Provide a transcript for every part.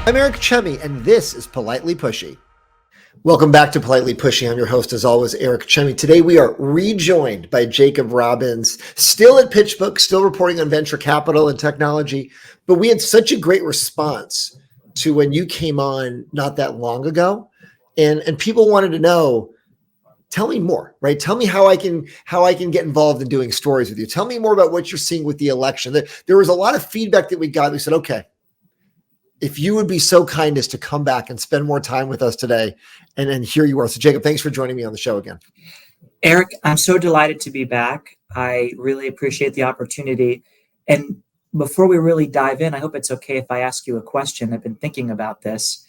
I'm Eric Chemi, and this is Politely Pushy. Welcome back to Politely Pushy. I'm your host, as always, Eric Chemi. Today we are rejoined by Jacob Robbins, still at PitchBook's, still reporting on venture capital and technology. But we had such a great response to when you came on not that long ago, and people wanted to know, tell me more, right? Tell me how I can get involved in doing stories with you. Tell me more about what you're seeing with the election. There was a lot of feedback that we got. We said, okay, if you would be so kind as to come back and spend more time with us today, and here you are. So Jacob, thanks for joining me on the show again. Eric, I'm so delighted to be back. I really appreciate the opportunity. And before we really dive in, I hope it's okay if I ask you a question. I've been thinking about this.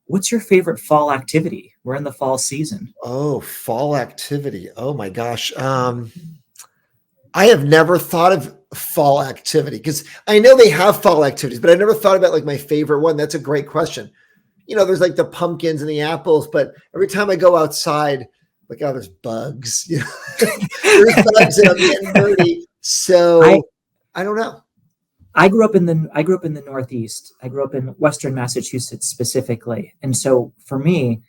What's your favorite fall activity? We're in the fall season. Oh, fall activity. Oh my gosh. I have never thought of fall activity because I know they have fall activities, but I never thought about like my favorite one. That's a great question. You know, there's like the pumpkins and the apples, but every time I go outside, like, oh, there's bugs. You know? There's bugs and I'm getting dirty. So I don't know. I grew up in the Northeast. I grew up in Western Massachusetts specifically. And so for me,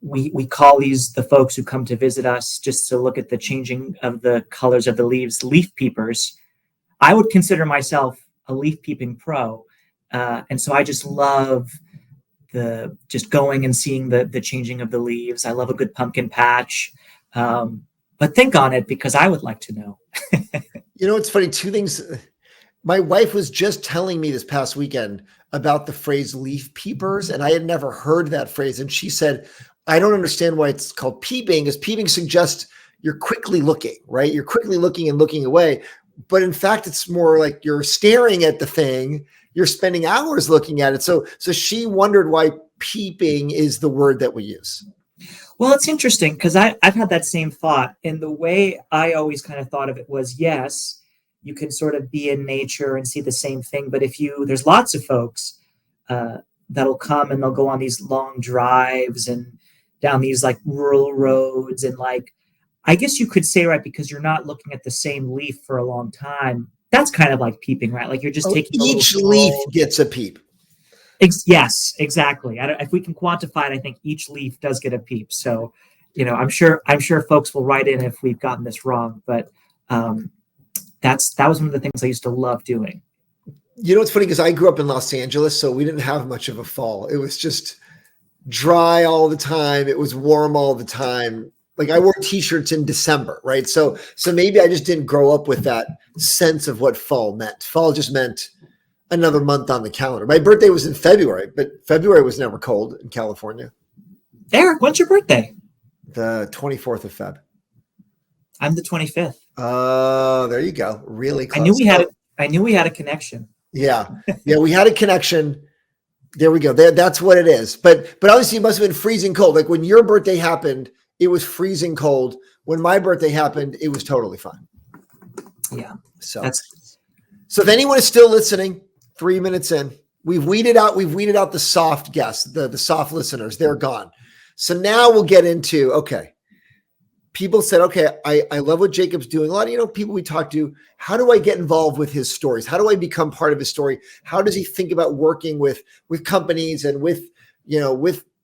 we call these, the folks who come to visit us just to look at the changing of the colors of the leaves, leaf peepers. I would consider myself a leaf peeping pro. And so I just love just going and seeing the changing of the leaves. I love a good pumpkin patch. But think on it because I would like to know. You know, it's funny. Two things. My wife was just telling me this past weekend about the phrase leaf peepers, and I had never heard that phrase. And she said, I don't understand why it's called peeping, because peeping suggests you're quickly looking, right? You're quickly looking and looking away. But in fact, it's more like you're staring at the thing. You're spending hours looking at it. So she wondered why peeping is the word that we use. Well, it's interesting because I've had that same thought. And the way I always kind of thought of it was, yes, you can sort of be in nature and see the same thing. But there's lots of folks that'll come and they'll go on these long drives and down these like rural roads. And like, I guess you could say, right, because you're not looking at the same leaf for a long time. That's kind of like peeping, right? Like you're just taking each leaf gets a peep. Yes, exactly. If we can quantify it, I think each leaf does get a peep. So, you know, I'm sure folks will write in if we've gotten this wrong, but that was one of the things I used to love doing. You know, it's funny because I grew up in Los Angeles, so we didn't have much of a fall. It was just dry all the time. It was warm all the time. Like I wore t-shirts in December, right? So maybe I just didn't grow up with that sense of what fall meant. Fall just meant another month on the calendar. My birthday was in February, but February was never cold in California. Eric, when's your birthday? The 24th of Feb. I'm the 25th. Oh, there you go. Really close. I knew we had a connection. Yeah. Yeah, we had a connection. There we go. That's what it is. But obviously it must have been freezing cold. Like when your birthday happened, it was freezing cold. When my birthday happened, it was totally fine. Yeah. So if anyone is still listening, 3 minutes in, we've weeded out the soft guests, the soft listeners. They're gone. So now we'll get into, okay. People said, okay, I love what Jacob's doing. A lot of, people we talk to, how do I get involved with his stories? How do I become part of his story? How does he think about working with companies and with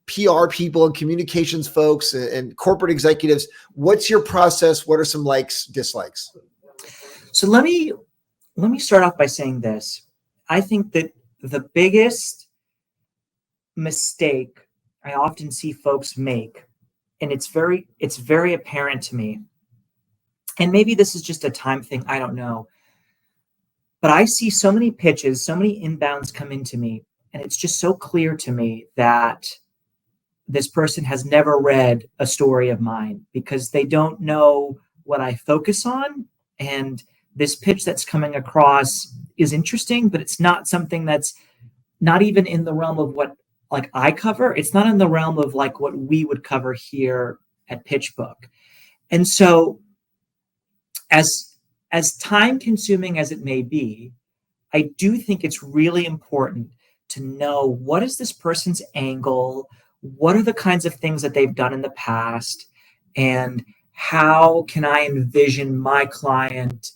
PR people and communications folks and corporate executives? What's your process? What are some likes, dislikes? So let me start off by saying this. I think that the biggest mistake I often see folks make, and it's very apparent to me, and maybe this is just a time thing, I don't know, but I see so many pitches, so many inbounds come into me, and it's just so clear to me that this person has never read a story of mine because they don't know what I focus on. And this pitch that's coming across is interesting, but it's not something that's not even in the realm of what like I cover. It's not in the realm of like what we would cover here at PitchBook. And so as time consuming as it may be, I do think it's really important to know what is this person's angle, what are the kinds of things that they've done in the past, and how can I envision my client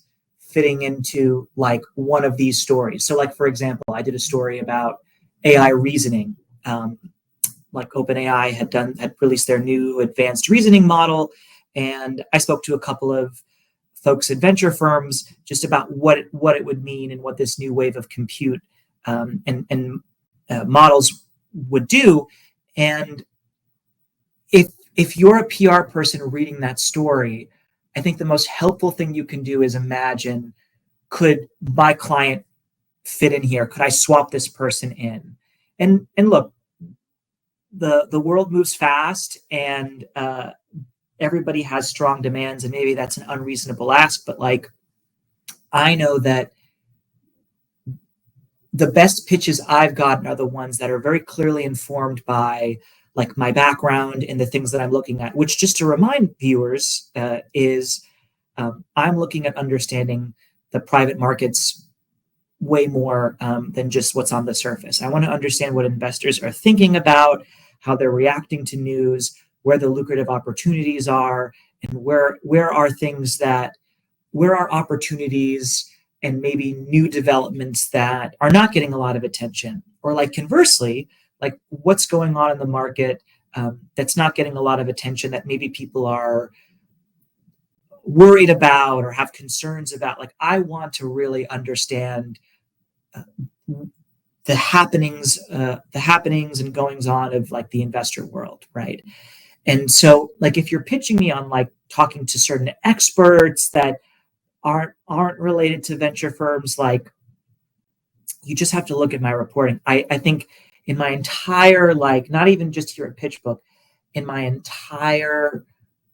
fitting into like one of these stories. So like, for example, I did a story about AI reasoning. Like OpenAI had released their new advanced reasoning model, and I spoke to a couple of folks at venture firms just about what it would mean and what this new wave of compute and models would do. And if you're a PR person reading that story, I think the most helpful thing you can do is imagine, could my client fit in here? Could I swap this person in? And look, the world moves fast, and everybody has strong demands, and maybe that's an unreasonable ask, but like, I know that the best pitches I've gotten are the ones that are very clearly informed by like my background and the things that I'm looking at, which, just to remind viewers, is I'm looking at understanding the private markets way more than just what's on the surface. I want to understand what investors are thinking about, how they're reacting to news, where the lucrative opportunities are, and where are opportunities and maybe new developments that are not getting a lot of attention, or like conversely, like what's going on in the market that's not getting a lot of attention that maybe people are worried about or have concerns about. Like, I want to really understand the happenings and goings on of like the investor world, right? And so, like, if you're pitching me on like talking to certain experts that aren't related to venture firms, like, you just have to look at my reporting. I think in my entire, like, not even just here at PitchBook, in my entire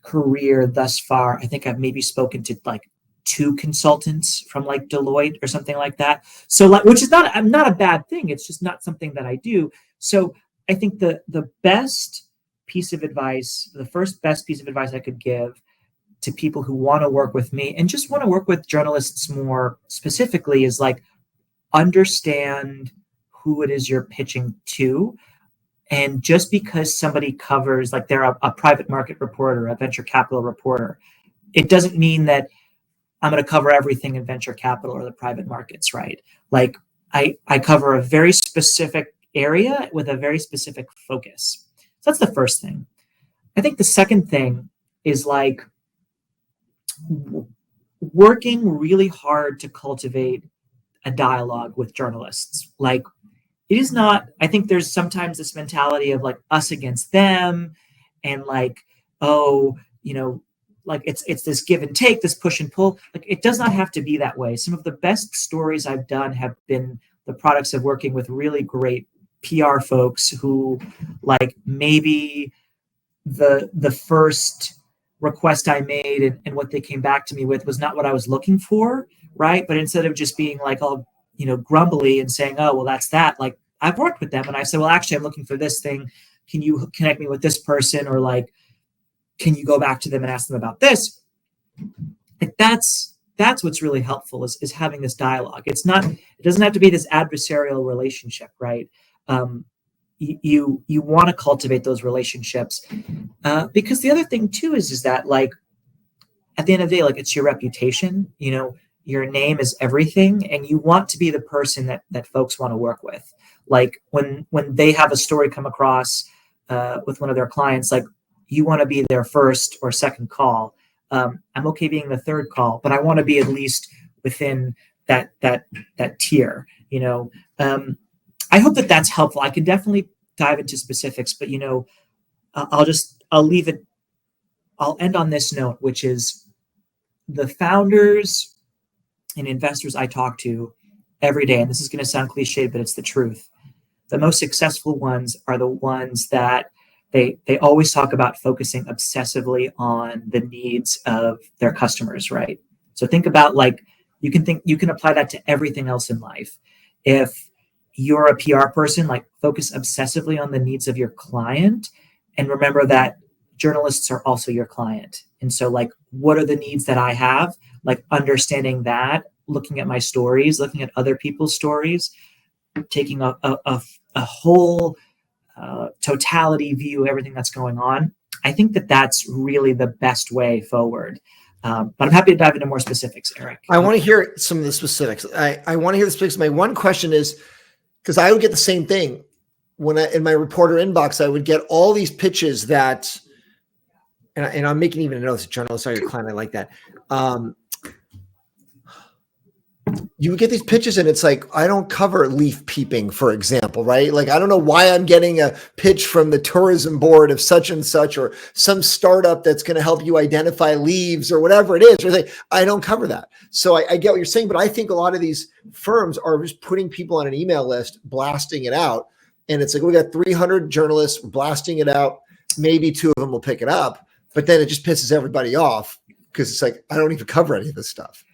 career thus far, I think I've maybe spoken to like 2 consultants from like Deloitte or something like that. So, like, which is not a bad thing. It's just not something that I do. So I think the best piece of advice, the first best piece of advice I could give to people who want to work with me and just want to work with journalists more specifically is like, understand who it is you're pitching to. And just because somebody covers, like, they're a private market reporter, a venture capital reporter, it doesn't mean that I'm going to cover everything in venture capital or the private markets, right? Like, I cover a very specific area with a very specific focus. So that's the first thing. I think the second thing is like working really hard to cultivate a dialogue with journalists. Like, it is not, I think there's sometimes this mentality of like us against them, and like, oh, like it's this give and take, this push and pull. Like, it does not have to be that way. Some of the best stories I've done have been the products of working with really great PR folks who, like, maybe the first request I made and what they came back to me with was not what I was looking for, right? But instead of just being like all, grumbly and saying, oh, well, that's that, like, I've worked with them and I said, well, actually, I'm looking for this thing. Can you connect me with this person? Or like, can you go back to them and ask them about this? Like, that's what's really helpful is having this dialogue. It doesn't have to be this adversarial relationship, right? You want to cultivate those relationships because the other thing too is that, like, at the end of the day, like, it's your reputation. Your name is everything, and you want to be the person that folks want to work with. Like, when they have a story come across with one of their clients, like, you want to be their first or second call. I'm okay being the third call, but I want to be at least within that tier. I hope that that's helpful. I can definitely dive into specifics, but I'll leave it. I'll end on this note, which is the founders and investors I talk to every day, and this is going to sound cliche, but it's the truth. The most successful ones are the ones that they always talk about focusing obsessively on the needs of their customers, right? So think about, like, you can apply that to everything else in life. If you're a PR person, like, focus obsessively on the needs of your client, and remember that journalists are also your client. And so, like, what are the needs that I have? Like, understanding that, looking at my stories, looking at other people's stories, taking a whole totality view of everything that's going on. I think that that's really the best way forward. But I'm happy to dive into more specifics, Eric. I want to hear some of the specifics. I want to hear the specifics. My one question is, Because I would get the same thing when in my reporter inbox, I would get all these pitches that, and I'm making even a note as a journalist or your client. I like that. You would get these pitches and it's like, I don't cover leaf peeping, for example, right? Like, I don't know why I'm getting a pitch from the tourism board of such and such, or some startup that's going to help you identify leaves or whatever it is. Or like, I don't cover that. So I get what you're saying, but I think a lot of these firms are just putting people on an email list, blasting it out. And it's like, we got 300 journalists blasting it out. Maybe 2 of them will pick it up, but then it just pisses everybody off because it's like, I don't even cover any of this stuff.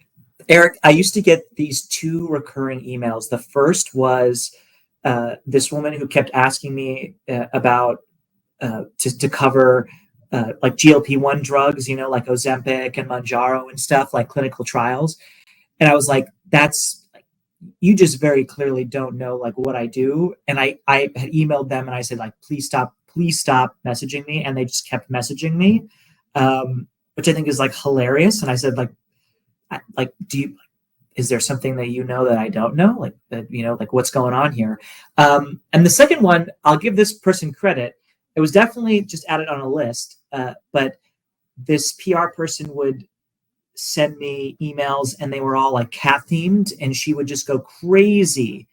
Eric, I used to get these 2 recurring emails. The first was this woman who kept asking me about to cover like GLP-1 drugs, like Ozempic and Mounjaro and stuff, like clinical trials. And I was like, you just very clearly don't know like what I do. And I had emailed them and I said, like, please stop messaging me. And they just kept messaging me, which I think is like hilarious. And I said, like, is there something that that I don't know? Like that, like what's going on here? And the second one, I'll give this person credit. It was definitely just added on a list. But this PR person would send me emails and they were all like cat themed, and she would just go crazy,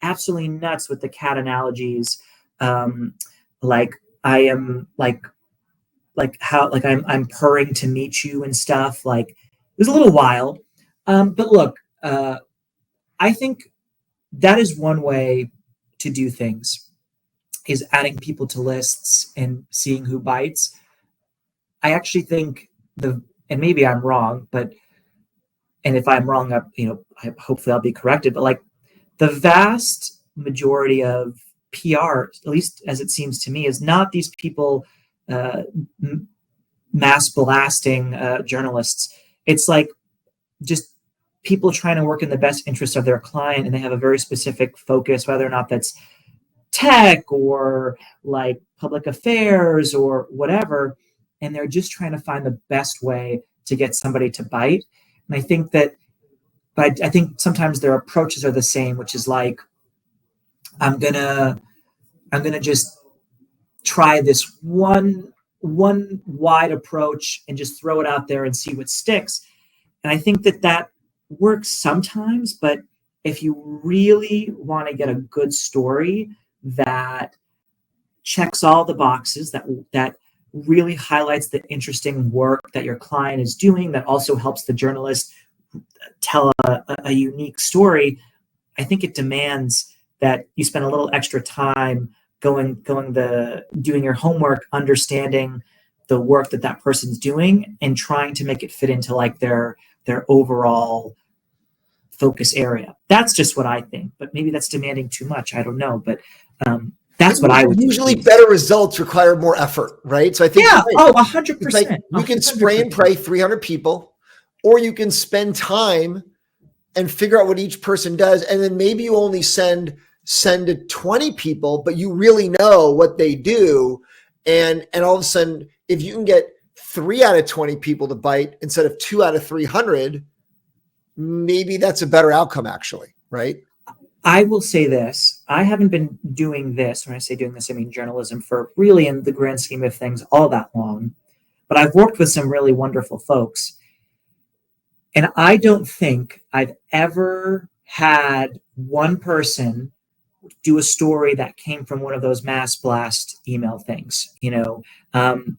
absolutely nuts with the cat analogies. Like I am like how, like I'm purring to meet you and stuff. Like, it was a little wild. But look, I think that is one way to do things, is adding people to lists and seeing who bites. I actually think and maybe I'm wrong, and if I'm wrong, hopefully I'll be corrected, but like the vast majority of PR, at least as it seems to me, is not these people mass blasting journalists. It's like just people trying to work in the best interest of their client, and they have a very specific focus, whether or not that's tech or like public affairs or whatever, and they're just trying to find the best way to get somebody to bite. And I think but I think sometimes their approaches are the same, which is like, I'm gonna just try this one wide approach and just throw it out there and see what sticks. And I think that works sometimes, but if you really want to get a good story that checks all the boxes, that really highlights the interesting work that your client is doing, that also helps the journalist tell a unique story, I think it demands that you spend a little extra time doing your homework, understanding the work that person's doing, and trying to make it fit into like their overall focus area. That's just what I think, but maybe that's demanding too much. I don't know, but that's what I would do. Usually better results require more effort, right? So I think 100%. Like you can spray and pray 300 people, or you can spend time and figure out what each person does, and then maybe you only send to 20 people, but you really know what they do, and all of a sudden, if you can get 3 out of 20 people to bite instead of 2 out of 300, maybe that's a better outcome, actually, right? I will say this. I haven't been doing this. When I say doing this, I mean journalism, for really, in the grand scheme of things, all that long. But I've worked with some really wonderful folks. And I don't think I've ever had one person do a story that came from one of those mass blast email things, and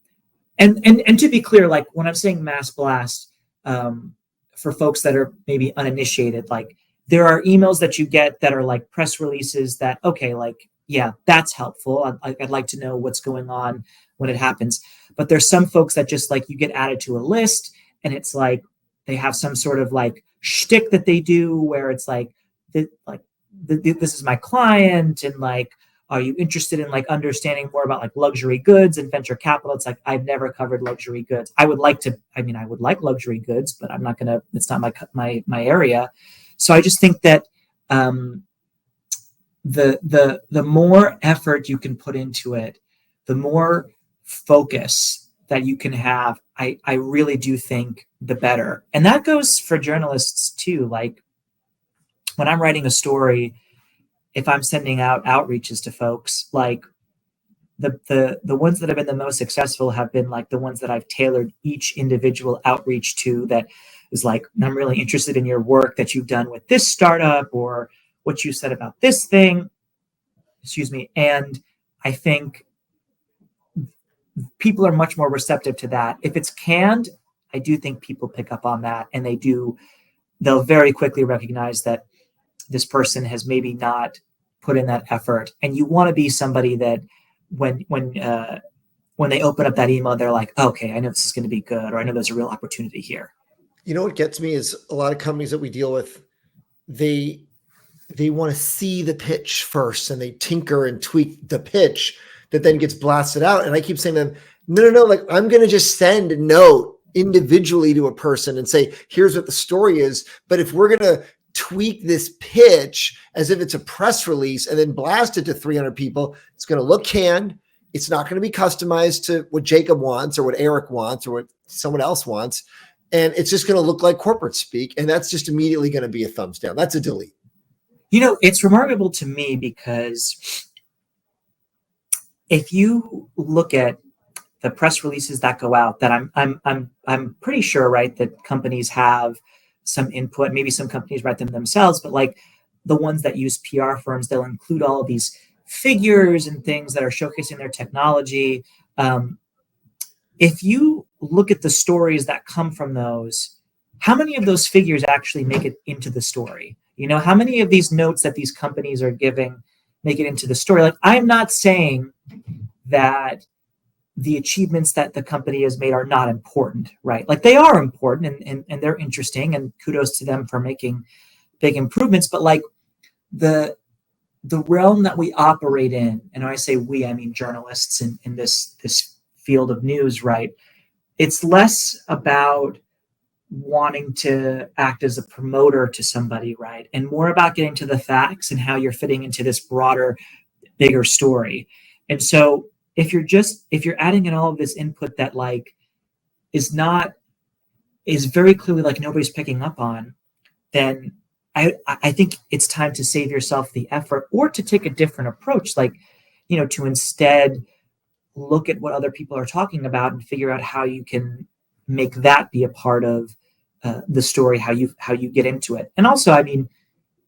to be clear, like when I'm saying mass blast, for folks that are maybe uninitiated, like there are emails that you get that are like press releases that, okay, like, yeah, that's helpful. I'd like to know what's going on when it happens. But there's some folks that just like you get added to a list, and it's like they have some sort of like shtick that they do where it's like, this is my client, and like, are you interested in like understanding more about like luxury goods and venture capital? It's like, I've never covered luxury goods. I would like luxury goods, but I'm not gonna. It's not my area. So I just think that the more effort you can put into it, the more focus that you can have, I really do think the better. And that goes for journalists too. Like when I'm writing a story, if I'm sending out outreaches to folks, like the ones that have been the most successful have been like the ones that I've tailored each individual outreach to, that is like, I'm really interested in your work that you've done with this startup or what you said about this thing. Excuse me. And I think people are much more receptive to that. If it's canned, I do think people pick up on that, and they'll very quickly recognize that this person has maybe not put in that effort. And you want to be somebody that when they open up that email, they're like, okay, I know this is going to be good, or I know there's a real opportunity here. You know what gets me is a lot of companies that we deal with, they want to see the pitch first, and they tinker and tweak the pitch that then gets blasted out. And I keep saying to them, no, like, I'm going to just send a note individually to a person and say, here's what the story is. But if we're going to tweak this pitch as if it's a press release and then blast it to 300 people, it's going to look canned. It's not going to be customized to what Jacob wants or what Eric wants or what someone else wants. And it's just going to look like corporate speak. And that's just immediately going to be a thumbs down. That's a delete. You know, it's remarkable to me because if you look at the press releases that go out, that I'm pretty sure, right, that companies have some input. Maybe some companies write them themselves, but like the ones that use PR firms, they'll include all of these figures and things that are showcasing their technology. If you look at the stories that come from those, how many of those figures actually make it into the story? You know, how many of these notes that these companies are giving make it into the story? Like, I'm not saying that the achievements that the company has made are not important, right? Like, they are important and they're interesting, and kudos to them for making big improvements. But like the realm that we operate in, and when I say we, I mean journalists in this field of news, right? It's less about wanting to act as a promoter to somebody, right? And more about getting to the facts and how you're fitting into this broader, bigger story. And so if you're adding in all of this input that like is very clearly like nobody's picking up on, then I think it's time to save yourself the effort, or to take a different approach, like, you know, to instead look at what other people are talking about and figure out how you can make that be a part of the story, how you get into it. And also, I mean,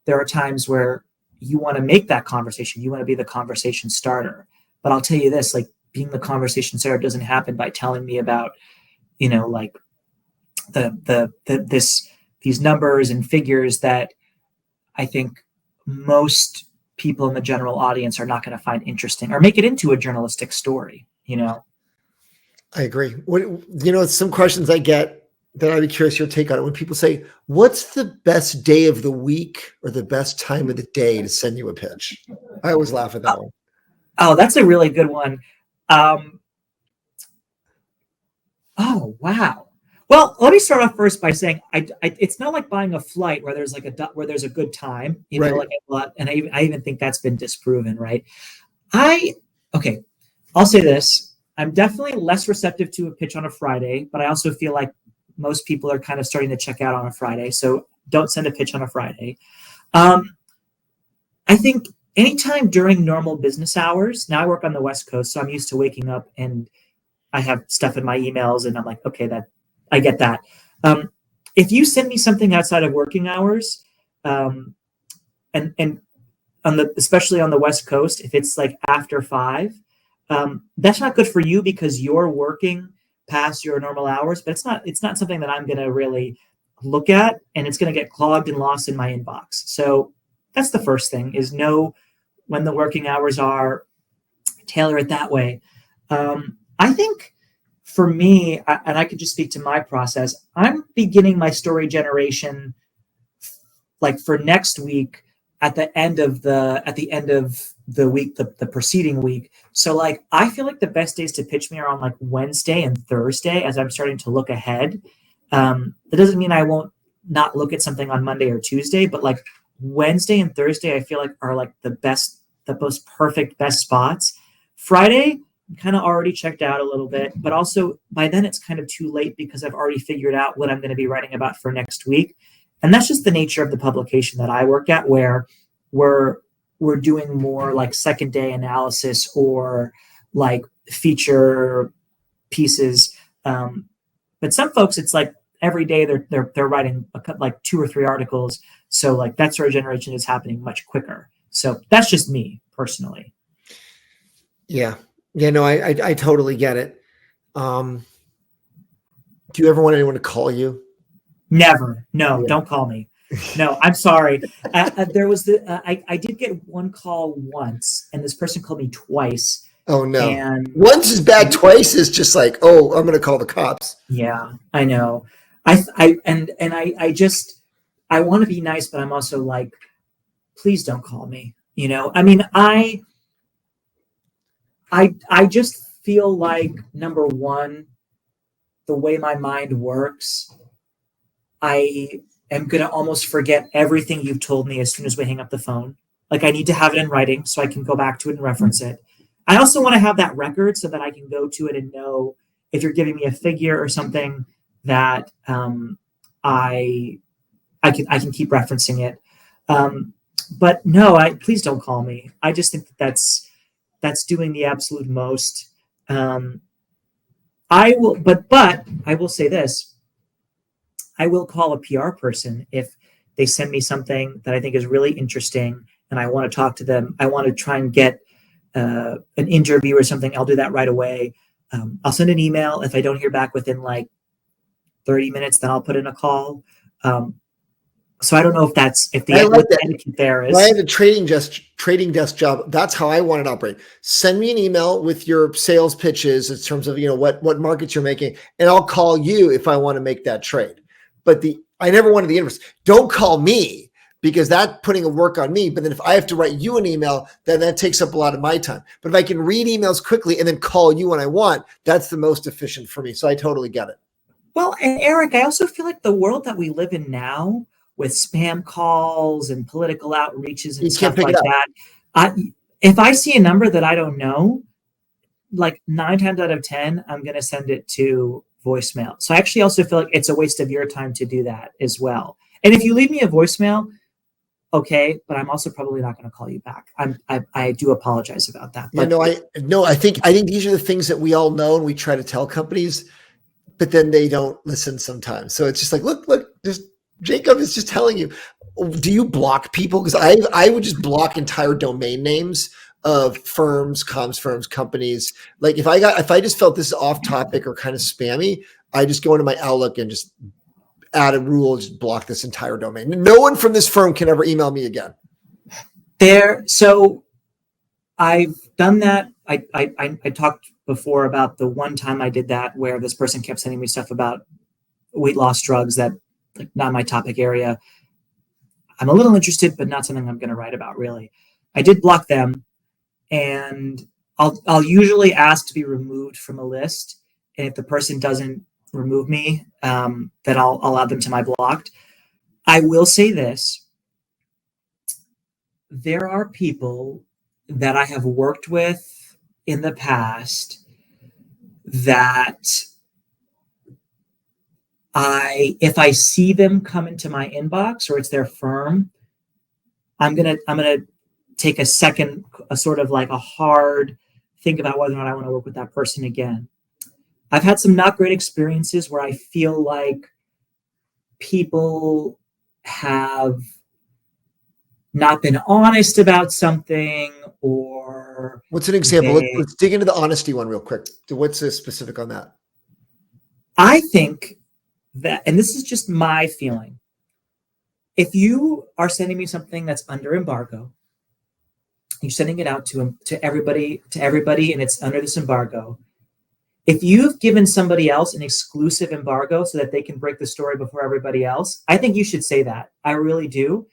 there are times where you want to make that conversation, you want to be the conversation starter. But I'll tell you this, like, being the conversation starter doesn't happen by telling me about, you know, like these numbers and figures that I think most people in the general audience are not going to find interesting or make it into a journalistic story, you know? I agree. Some questions I get that I'd be curious your take on it. When people say, what's the best day of the week or the best time of the day to send you a pitch? I always laugh at that one. Oh, that's a really good one. Oh, wow. Well, let me start off first by saying it's not like buying a flight where there's a good time, you know, like, and I even think that's been disproven, right? I'll say this. I'm definitely less receptive to a pitch on a Friday, but I also feel like most people are kind of starting to check out on a Friday. So don't send a pitch on a Friday. I think anytime during normal business hours. Now I work on the West Coast, so I'm used to waking up and I have stuff in my emails and I'm like, okay, I get that. If you send me something outside of working hours, and especially on the West Coast, if it's like after 5, that's not good for you because you're working past your normal hours. But it's not something that I'm going to really look at, and it's going to get clogged and lost in my inbox. So that's the first thing: is know when the working hours are, tailor it that way. I think. For me, and I could just speak to my process, I'm beginning my story generation like for next week at the end of the week, the preceding week. So like I feel like the best days to pitch me are on like Wednesday and Thursday as I'm starting to look ahead. That doesn't mean I won't not look at something on Monday or Tuesday, but like Wednesday and Thursday I feel like are like the most perfect, best spots. Friday, I'm kind of already checked out a little bit, but also by then it's kind of too late because I've already figured out what I'm going to be writing about for next week. And that's just the nature of the publication that I work at, where we're we're doing more like second day analysis or like feature pieces. But some folks, it's like every day they're writing like 2 or 3 articles. So like that sort of generation is happening much quicker. So that's just me personally. Yeah. Yeah, no, I totally get it. Do you ever want anyone to call you? Never. No, Yeah. Don't call me. No, I'm sorry. There was I did get one call once, and this person called me twice. Oh no. And once is bad, twice is just like, oh, I'm gonna call the cops. Yeah, I know. I just I want to be nice, but I'm also like, please don't call me. You know, I mean, I just feel like, number one, the way my mind works, I am going to almost forget everything you've told me as soon as we hang up the phone. Like, I need to have it in writing so I can go back to it and reference it. I also want to have that record so that I can go to it and know if you're giving me a figure or something that I can keep referencing it. But no, please don't call me. I just think that's doing the absolute most. I will, but I will say this. I will call a PR person if they send me something that I think is really interesting and I want to talk to them. I want to try and get an interview or something. I'll do that right away. I'll send an email. If I don't hear back within like 30 minutes, then I'll put in a call. So I don't know if the etiquette there is. When I had a trading desk job, that's how I wanted to operate. Send me an email with your sales pitches in terms of, what markets you're making, and I'll call you if I want to make that trade. But I never wanted the inverse. Don't call me, because that's putting a work on me. But then if I have to write you an email, then that takes up a lot of my time. But if I can read emails quickly and then call you when I want, that's the most efficient for me. So I totally get it. Well, and Eric, I also feel like the world that we live in now, with spam calls and political outreaches and stuff like that, if I see a number that I don't know, like 9 times out of 10, I'm going to send it to voicemail. So I actually also feel like it's a waste of your time to do that as well. And if you leave me a voicemail, okay, but I'm also probably not going to call you back. I do apologize about that. But I think these are the things that we all know and we try to tell companies, but then they don't listen sometimes. So it's just like, look, just Jacob is just telling you. Do you block people? Because I would just block entire domain names of firms, comms firms, companies. Like if I just felt this is off topic or kind of spammy, I just go into my Outlook and just add a rule, just block this entire domain. No one from this firm can ever email me again. So I've done that. I talked before about the one time I did that where this person kept sending me stuff about weight loss drugs that, like, not my topic area. I'm a little interested, but not something I'm going to write about, really. I did block them, and I'll usually ask to be removed from a list. And if the person doesn't remove me, then I'll add them to my blocked. I will say this. There are people that I have worked with in the past that if I see them come into my inbox or it's their firm, I'm gonna take a second, a sort of like a hard think about whether or not I want to work with that person again. I've had some not great experiences where I feel like people have not been honest about something, or what's an example? Let's dig into the honesty one real quick. What's the specific on that? I think that, and this is just my feeling, if you are sending me something that's under embargo, you're sending it out to everybody, and it's under this embargo. If you've given somebody else an exclusive embargo so that they can break the story before everybody else, I think you should say that. I really do.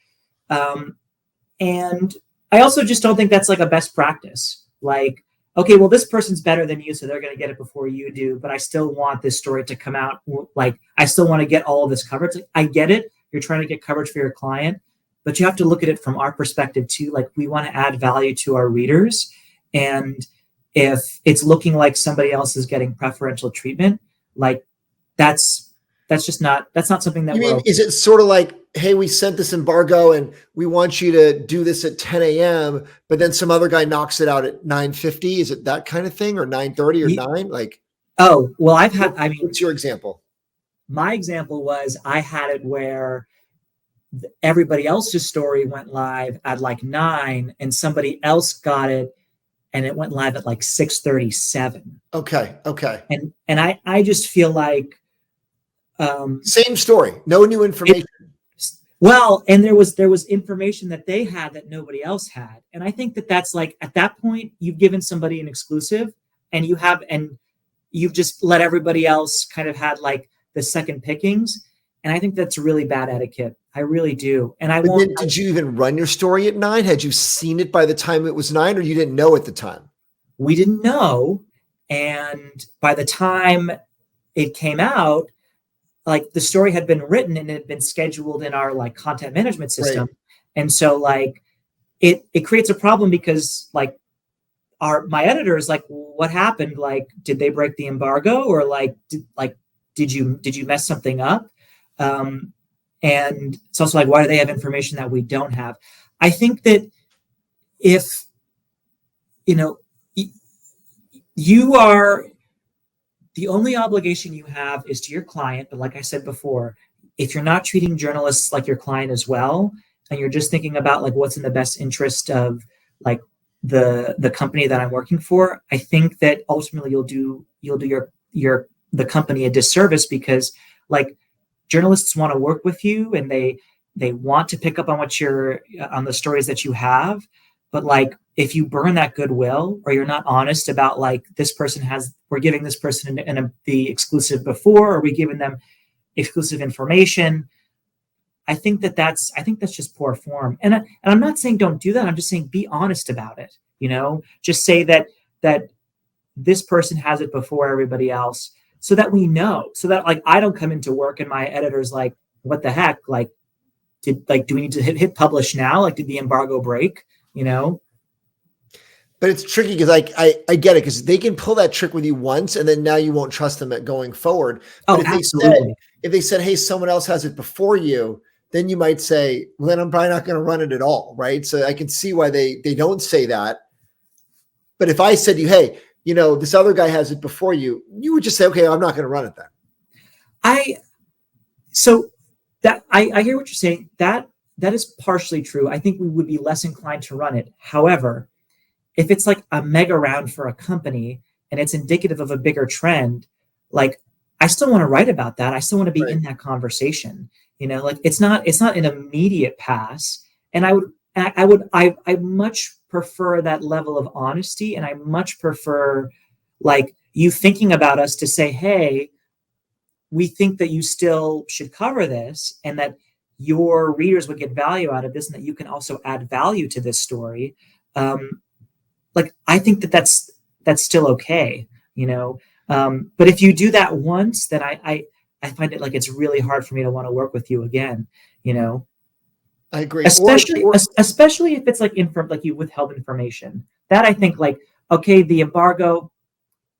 And I also just don't think that's like a best practice. Like, okay, well, this person's better than you, so they're going to get it before you do, but I still want this story to come out. Like, I still want to get all of this coverage. Like, I get it. You're trying to get coverage for your client, but you have to look at it from our perspective too. Like, we want to add value to our readers. And if it's looking like somebody else is getting preferential treatment, like that's not something that is it sort of like hey, we sent this embargo and we want you to do this at 10 a.m., but then some other guy knocks it out at 9:50. Is it that kind of thing, or 9:30 or 9? Like, oh, well, what's your example? My example was I had it where everybody else's story went live at like 9 and somebody else got it and it went live at like 6:37. Okay. And I just feel like same story, no new information. And there was information that they had that nobody else had. And I think that that's like, at that point, you've given somebody an exclusive and you've just let everybody else kind of had like the second pickings. And I think that's really bad etiquette. I really do. And did you even run your story at 9? Had you seen it by the time it was 9, or you didn't know at the time? We didn't know. And by the time it came out, like the story had been written and it had been scheduled in our like content management system. Right. And so like it creates a problem because like my editor is like, what happened? Like, did they break the embargo, or like, did you mess something up? And it's also like, why do they have information that we don't have? I think that if, you are, the only obligation you have is to your client. But like I said before, if you're not treating journalists like your client as well, and you're just thinking about like what's in the best interest of like the company that I'm working for, I think that ultimately you'll do the company a disservice, because like journalists want to work with you and they want to pick up on on the stories that you have. But like, if you burn that goodwill, or you're not honest about like, we're giving this person the exclusive before, or we giving them exclusive information, I think that's just poor form. And I'm not saying don't do that. I'm just saying be honest about it. Just say that this person has it before everybody else, so that we know, so that like I don't come into work and my editor's like, what the heck? Like, do we need to hit publish now? Like, did the embargo break? But it's tricky because I get it, because they can pull that trick with you once and then now you won't trust them at going forward. But if they said, hey, someone else has it before you, then you might say, well, then I'm probably not going to run it at all, right? So I can see why they don't say that. But if I said to you, hey, this other guy has it before you, you would just say, okay, I'm not going to run it then. I hear what you're saying. That is partially true. I think we would be less inclined to run it. However, if it's like a mega round for a company and it's indicative of a bigger trend, like I still want to write about that. I still want to be in that conversation. Like it's not an immediate pass. And I much prefer that level of honesty. And I much prefer like you thinking about us to say, hey, we think that you still should cover this, and that your readers would get value out of this, and that you can also add value to this story. Like, I think that's still okay, but if you do that once, then I find it like it's really hard for me to want to work with you again, I agree. Especially if it's like like you withheld information. That I think like, okay, the embargo,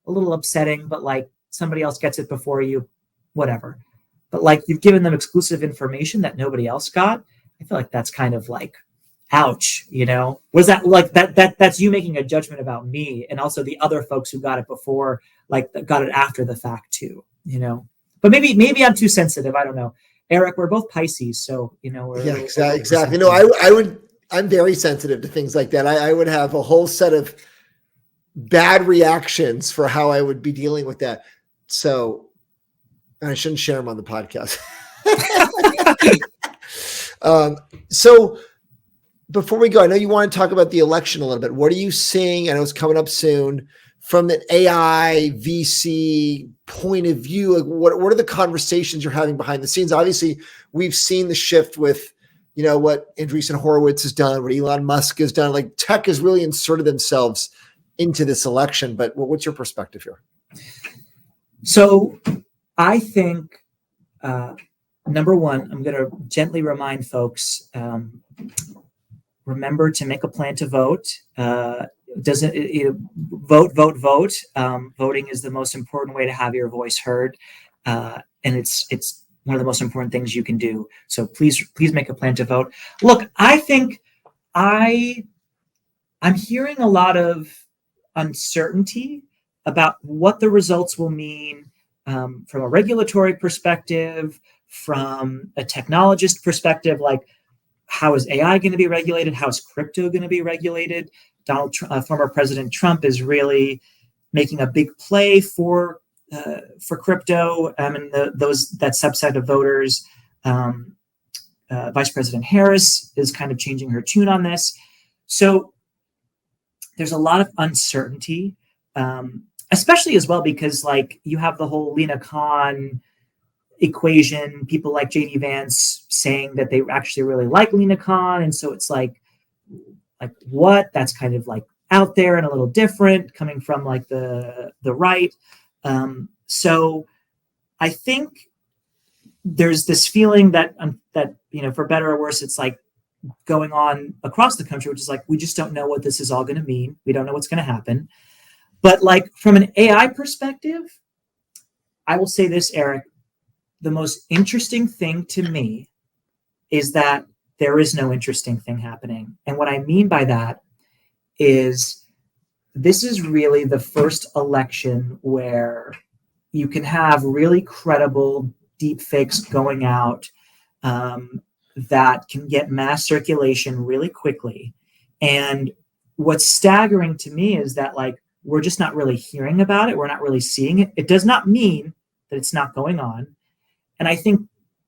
a little upsetting, but like somebody else gets it before you, whatever. But like you've given them exclusive information that nobody else got. I feel like that's kind of like, ouch, was that like that's you making a judgment about me, and also the other folks who got it before, like got it after the fact too, but maybe I'm too sensitive. I don't know. Eric, we're both Pisces, so we're exactly. I'm very sensitive to things like that. I would have a whole set of bad reactions for how I would be dealing with that. So I shouldn't share them on the podcast. So before we go, I know you want to talk about the election a little bit. What are you seeing? I know it's coming up soon. From the AI VC point of view, like what are the conversations you're having behind the scenes? Obviously, we've seen the shift with, what Andreessen Horowitz has done, what Elon Musk has done. Like tech has really inserted themselves into this election. But what's your perspective here? So I think, number one, I'm going to gently remind folks, remember to make a plan to vote. Vote. Voting is the most important way to have your voice heard. And it's one of the most important things you can do. So please make a plan to vote. Look, I think I'm hearing a lot of uncertainty about what the results will mean from a regulatory perspective, from a technologist perspective, like how is AI going to be regulated? How is crypto going to be regulated? Former President Trump is really making a big play for crypto and that subset of voters. Vice President Harris is kind of changing her tune on this. So there's a lot of uncertainty, especially as well because like you have the whole Lena Khan equation, people like JD Vance saying that they actually really like Lena Khan, and so it's like what? That's kind of like out there and a little different coming from like the right. So I think there's this feeling that for better or worse, it's like going on across the country, which is like we just don't know what this is all going to mean. We don't know what's going to happen. But like from an AI perspective, I will say this, Eric. The most interesting thing to me is that there is no interesting thing happening. And what I mean by that is this is really the first election where you can have really credible deep fakes going out that can get mass circulation really quickly. And what's staggering to me is that like we're just not really hearing about it. We're not really seeing it. It does not mean that it's not going on. And I think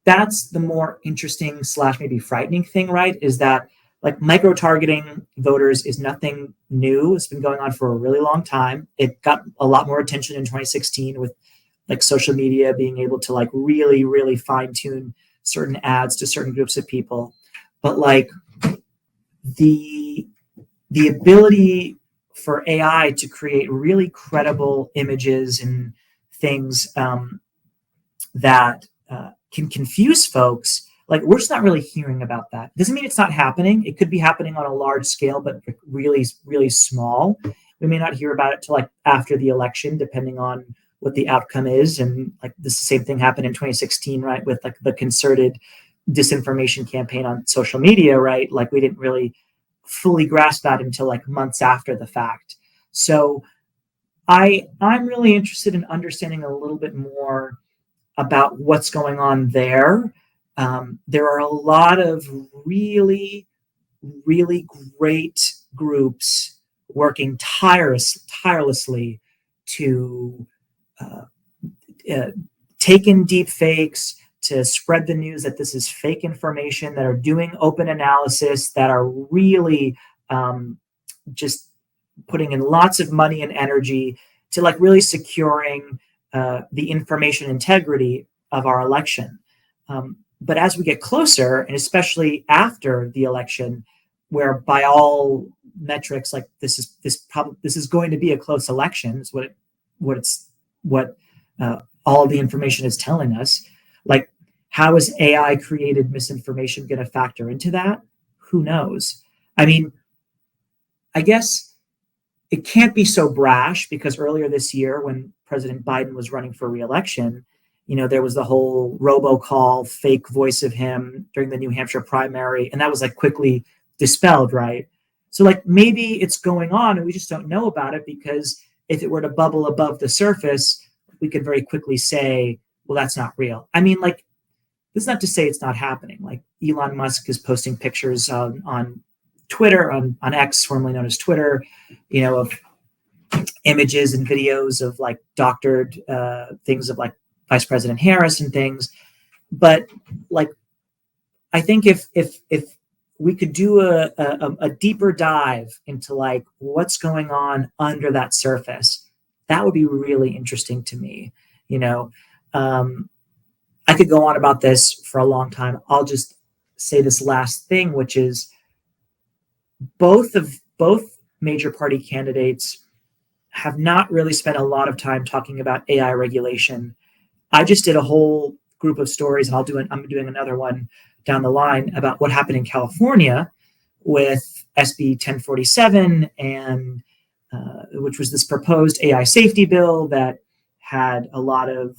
that's the more interesting / maybe frightening thing, right? Is that like micro-targeting voters is nothing new. It's been going on for a really long time. It got a lot more attention in 2016 with like social media being able to like really, really fine-tune certain ads to certain groups of people. But like the ability for AI to create really credible images and things that can confuse folks, like we're just not really hearing about that. Doesn't mean it's not happening. It could be happening on a large scale, but really, really small. We may not hear about it till like after the election, depending on what the outcome is. And like the same thing happened in 2016, right? With like the concerted disinformation campaign on social media, right? Like we didn't really fully grasp that until like months after the fact. So I'm really interested in understanding a little bit more about what's going on there. There are a lot of really, really great groups working tirelessly to take in deep fakes, to spread the news that this is fake information, that are doing open analysis, that are really just putting in lots of money and energy to like really securing the information integrity of our election. But as we get closer, and especially after the election, where by all metrics, like this is going to be a close election, is what all of the information is telling us. Like, how is AI created misinformation going to factor into that? Who knows? I mean, I guess it can't be so brash because earlier this year, when President Biden was running for re-election, there was the whole robocall fake voice of him during the New Hampshire primary, and that was like quickly dispelled, right? So like maybe it's going on and we just don't know about it, because if it were to bubble above the surface, we could very quickly say, well, that's not real. I mean, like, this is not to say it's not happening. Like Elon Musk is posting pictures on Twitter, on X, formerly known as Twitter, of images and videos of like doctored things of like Vice President Harris and things. But like, I think if we could do a deeper dive into like what's going on under that surface, that would be really interesting to me. I could go on about this for a long time. I'll just say this last thing, which is both major party candidates have not really spent a lot of time talking about AI regulation. I just did a whole group of stories, and I'm doing another one down the line about what happened in California with SB 1047, and which was this proposed AI safety bill that had a lot of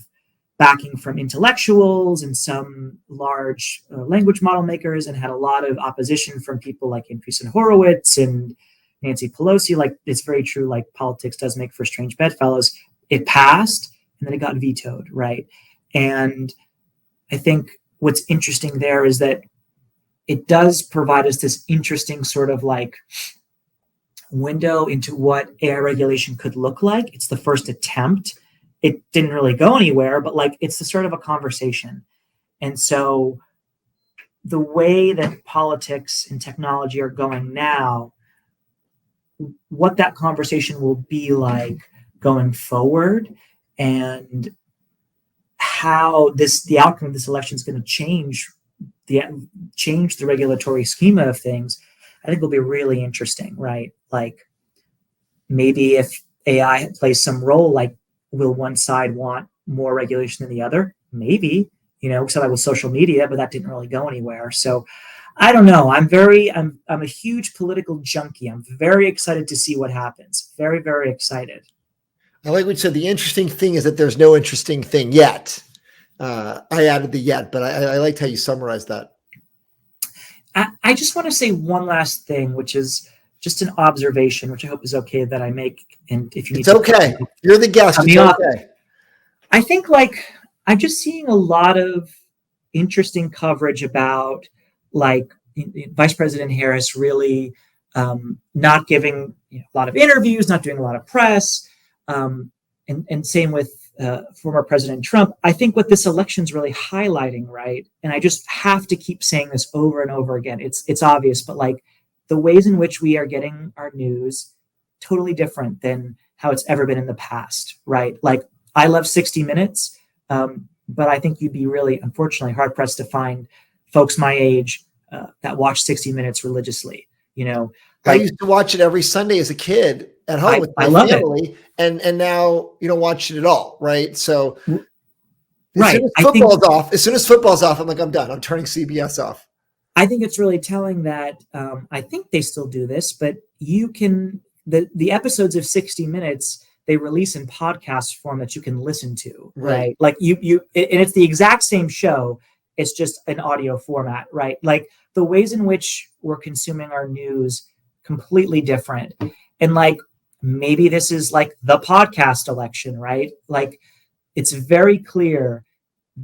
backing from intellectuals and some large language model makers, and had a lot of opposition from people like Andreessen Horowitz and Nancy Pelosi. Like, it's very true, like politics does make for strange bedfellows. It passed and then it got vetoed, right? And I think what's interesting there is that it does provide us this interesting sort of like window into what AI regulation could look like. It's the first attempt. It didn't really go anywhere, but like it's the start of a conversation. And so the way that politics and technology are going now, what that conversation will be like going forward, and how the outcome of this election is going to change the regulatory schema of things, I think will be really interesting, right? Like, maybe if AI plays some role, like, will one side want more regulation than the other? Maybe, so that was social media, but that didn't really go anywhere. So I don't know. I'm a huge political junkie. I'm very excited to see what happens. Very, very excited. I like what you said. The interesting thing is that there's no interesting thing yet. I added the yet, but I liked how you summarized that. I just want to say one last thing, which is just an observation, which I hope is okay that I make. And if you need, it's okay. You're the guest. It's okay. I think like I'm just seeing a lot of interesting coverage about like Vice President Harris really not giving a lot of interviews, not doing a lot of press, and same with former President Trump. I think what this election is really highlighting, right? And I just have to keep saying this over and over again. It's obvious, but like the ways in which we are getting our news totally different than how it's ever been in the past, right? Like, I love 60 Minutes, but I think you'd be really, unfortunately, hard pressed to find folks my age that watch 60 Minutes religiously. Like, I used to watch it every Sunday as a kid at home with my family, and now you don't watch it at all, right? So right. As soon as football's off, I'm like, I'm done. I'm turning CBS off. I think it's really telling that I think they still do this, but you can the episodes of 60 Minutes, they release in podcast form that you can listen to, right? Like and it's the exact same show. It's just an audio format, right? Like, the ways in which we're consuming our news completely different. And like, maybe this is like the podcast election, right? Like, it's very clear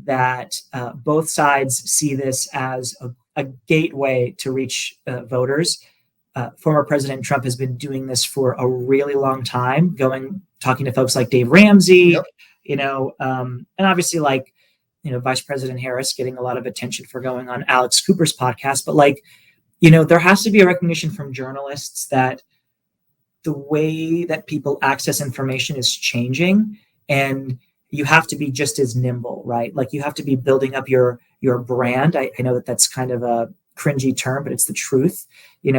that both sides see this as a gateway to reach voters. Former President Trump has been doing this for a really long time, talking to folks like Dave Ramsey, and obviously like, Vice President Harris getting a lot of attention for going on Alex Cooper's podcast. But like, there has to be a recognition from journalists that the way that people access information is changing, and you have to be just as nimble, right? Like, you have to be building up your brand. I know that that's kind of a cringy term, but it's the truth. You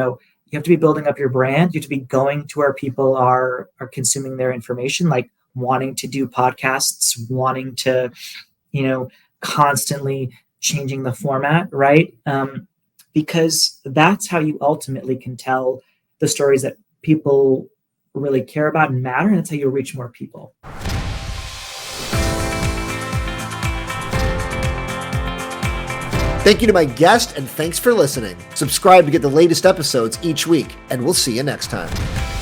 have to be building up your brand. You have to be going to where people are consuming their information, like wanting to do podcasts, wanting to, constantly changing the format, right? Because that's how you ultimately can tell the stories that people really care about and matter, and that's how you'll reach more people. Thank you to my guest, and thanks for listening. Subscribe to get the latest episodes each week, and we'll see you next time.